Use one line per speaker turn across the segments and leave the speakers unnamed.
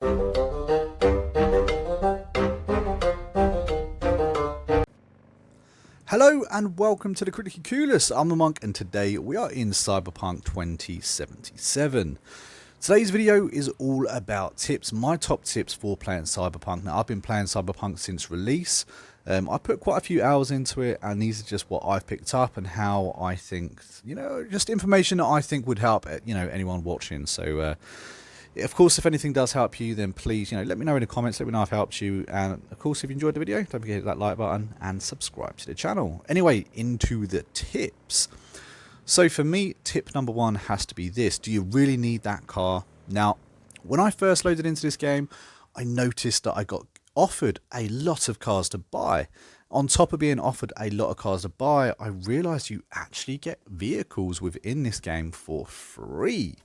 Hello and welcome to the Critically Coolest. I'm the Monk and today we are in Cyberpunk 2077. Today's video is all about tips, my top tips for playing Cyberpunk. Now I've been playing Cyberpunk since release. I put quite a few hours into it and these are just what I've picked up and how I think, just information that I think would help, anyone watching. So of course, if anything does help you, then please, let me know in the comments, let me know if I've helped you. And of course, if you enjoyed the video, don't forget to hit that like button and subscribe to the channel. Anyway, into the tips. So for me, tip number one has to be this. Do you really need that car? Now, when I first loaded into this game, I noticed that I got offered a lot of cars to buy. On top of being offered a lot of cars to buy, I realized you actually get vehicles within this game for free.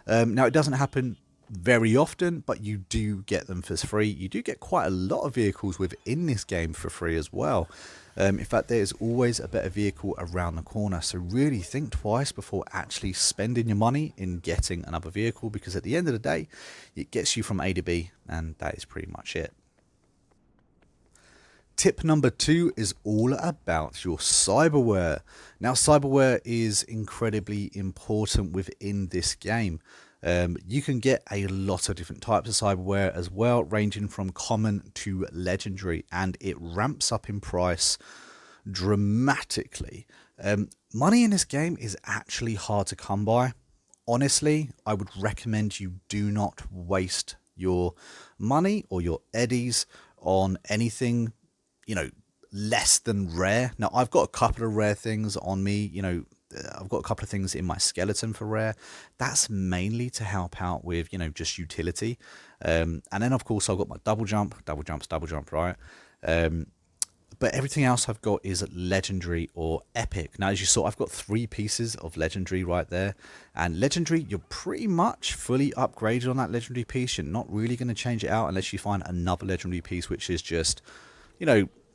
Now, it doesn't happen very often, but you do get them for free. You do get quite a lot of vehicles within this game for free as well. In fact, there's always a better vehicle around the corner, so really think twice before actually spending your money in getting another vehicle, because at the end of the day it gets you from A to B and that is pretty much it. Tip number two is all about your cyberware. Now, cyberware is incredibly important within this game. You can get a lot of different types of cyberware as well, ranging from common to legendary, and it ramps up in price dramatically. Money in this game is actually hard to come by. Honestly, I would recommend you do not waste your money or your eddies on anything less than rare. Now, I've got a couple of rare things on me, I've got a couple of things in my skeleton for rare. That's mainly to help out with, just utility. And then, of course, I've got my double jump, right? But everything else I've got is legendary or epic. Now, as you saw, I've got 3 pieces of legendary right there. And legendary, you're pretty much fully upgraded on that legendary piece. You're not really going to change it out unless you find another legendary piece, which is just,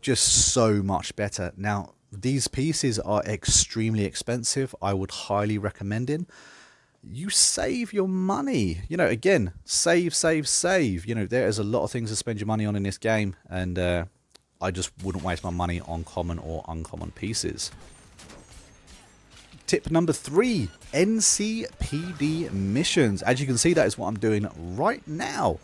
just so much better. Now, these pieces are extremely expensive. I would highly recommend it. You save your money. Again, save. There is a lot of things to spend your money on in this game, and I just wouldn't waste my money on common or uncommon pieces. Tip number 3, Ncpd missions. As you can see, that is what I'm doing right now.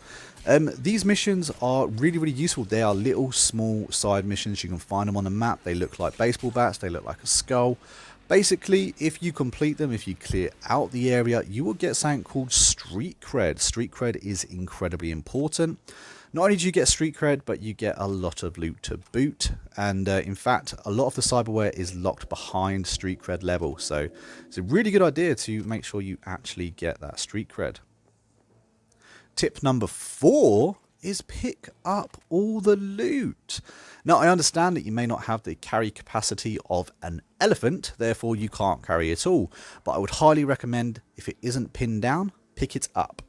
These missions are really useful. They are little small side missions. You can find them on the map. They look like baseball bats. They look like a skull. Basically, if you complete them, if you clear out the area, you will get something called street cred. Street cred is incredibly important. Not only do you get street cred, but you get a lot of loot to boot. And in fact, a lot of the cyberware is locked behind street cred level. So it's a really good idea to make sure you actually get that street cred. Tip number 4 is pick up all the loot. Now, I understand that you may not have the carry capacity of an elephant, therefore you can't carry it all. But I would highly recommend, if it isn't pinned down, pick it up.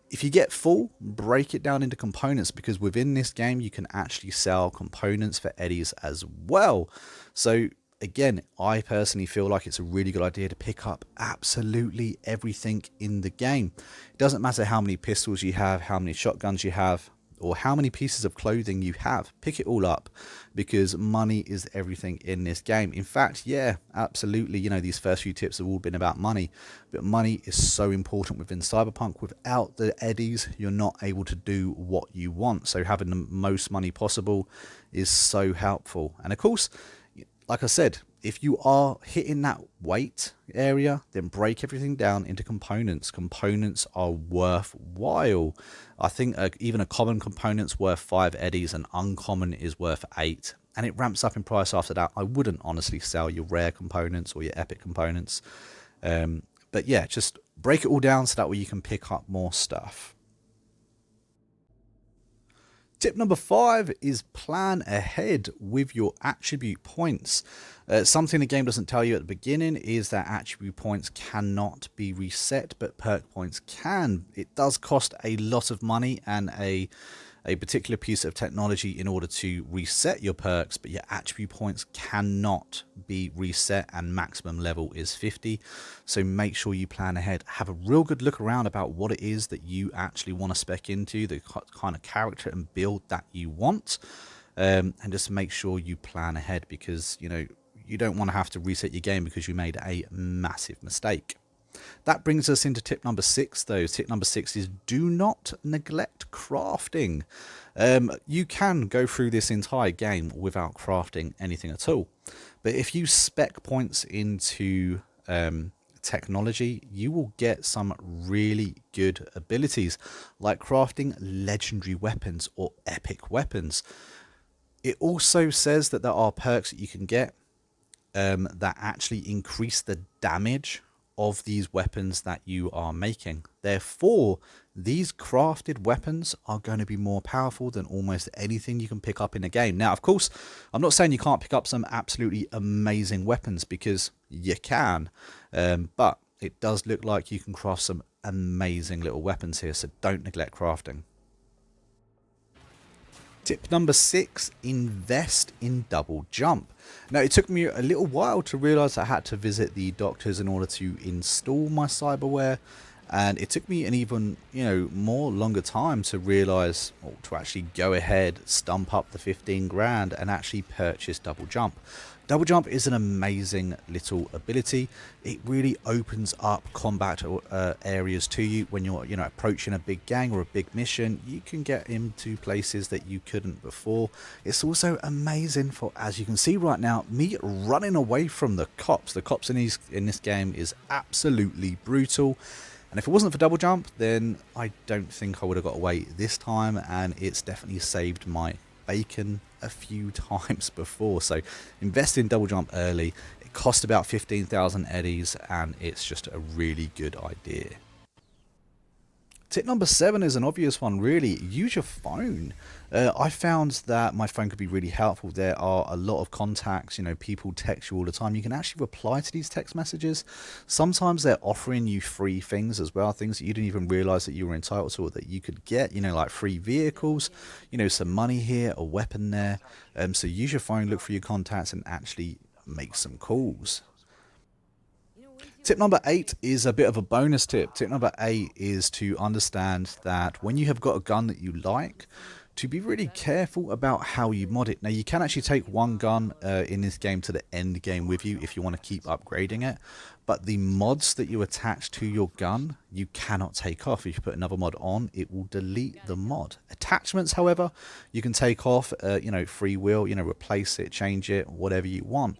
If you get full, break it down into components, because within this game you can actually sell components for eddies as well. So again, I personally feel like it's a really good idea to pick up absolutely everything in the game. It doesn't matter how many pistols you have, how many shotguns you have, or how many pieces of clothing you have. Pick it all up, because money is everything in this game. In fact, yeah, absolutely, these first few tips have all been about money, but money is so important within Cyberpunk. Without the eddies, you're not able to do what you want. So having the most money possible is so helpful. And of course, like I said, if you are hitting that weight area, then break everything down into components. Components are worthwhile. I think even a common component's worth 5 eddies, and uncommon is worth 8. And it ramps up in price after that. I wouldn't honestly sell your rare components or your epic components. But yeah, just break it all down so that way you can pick up more stuff. Tip number 5 is plan ahead with your attribute points. Something the game doesn't tell you at the beginning is that attribute points cannot be reset, but perk points can. It does cost a lot of money and a a particular piece of technology in order to reset your perks, but your attribute points cannot be reset and maximum level is 50. So make sure you plan ahead. Have a real good look around about what it is that you actually want to spec into, the kind of character and build that you want. And just make sure you plan ahead, because you don't want to have to reset your game because you made a massive mistake. That brings us into tip number 6, though. Tip number 6 is do not neglect crafting. You can go through this entire game without crafting anything at all, but if you spec points into technology, you will get some really good abilities, like crafting legendary weapons or epic weapons. It also says that there are perks that you can get that actually increase the damage of these weapons that you are making. Therefore, these crafted weapons are going to be more powerful than almost anything you can pick up in a game. Now, of course, I'm not saying you can't pick up some absolutely amazing weapons, because you can, but it does look like you can craft some amazing little weapons here, so don't neglect crafting. Tip number 6, invest in double jump. Now, it took me a little while to realize I had to visit the doctors in order to install my cyberware, and it took me an even more longer time to realize, or to actually go ahead, stump up the 15 grand and actually purchase double jump. Double jump is an amazing little ability. It really opens up combat areas to you when you're approaching a big gang or a big mission. You can get into places that you couldn't before. It's also amazing for, as you can see right now, me running away from the cops. The cops in this game is absolutely brutal. And if it wasn't for double jump, then I don't think I would have got away this time, and it's definitely saved my bacon a few times before. So invest in double jump early. It costs about 15,000 eddies, and it's just a really good idea. Tip number 7 is an obvious one, really. Use your phone. I found that my phone could be really helpful. There are a lot of contacts, people text you all the time. You can actually reply to these text messages. Sometimes they're offering you free things as well, things that you didn't even realize that you were entitled to or that you could get, like free vehicles, some money here, a weapon there. So use your phone, look for your contacts, and actually make some calls. Tip number 8 is a bit of a bonus tip. Tip number 8 is to understand that when you have got a gun that you like, to be really careful about how you mod it. Now, you can actually take one gun in this game to the end game with you if you want to keep upgrading it, but the mods that you attach to your gun, you cannot take off. If you put another mod on, it will delete the mod. Attachments, however, you can take off, free will, replace it, change it, whatever you want.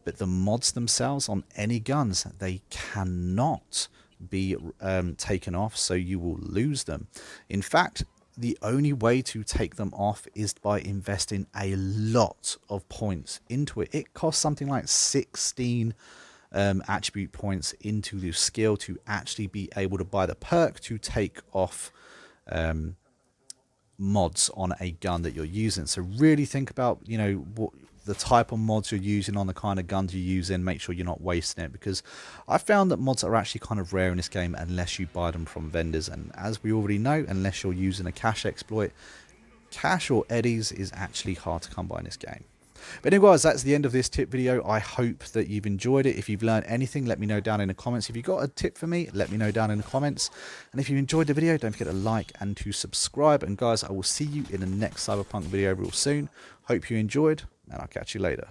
But the mods themselves on any guns, they cannot be taken off, so you will lose them. In fact, the only way to take them off is by investing a lot of points into it. It costs something like 16 attribute points into the skill to actually be able to buy the perk to take off mods on a gun that you're using. So really think about what the type of mods you're using on the kind of guns you're using. Make sure you're not wasting it, because I found that mods are actually kind of rare in this game unless you buy them from vendors, and as we already know, unless you're using a cash exploit, cash or eddies is actually hard to come by in this game. But anyway, guys, that's the end of this tip video. I hope that you've enjoyed it. If you've learned anything, let me know down in the comments. If you've got a tip for me, let me know down in the comments. And if you enjoyed the video, don't forget to like and to subscribe. And guys, I will see you in the next Cyberpunk video real soon. Hope you enjoyed, and I'll catch you later.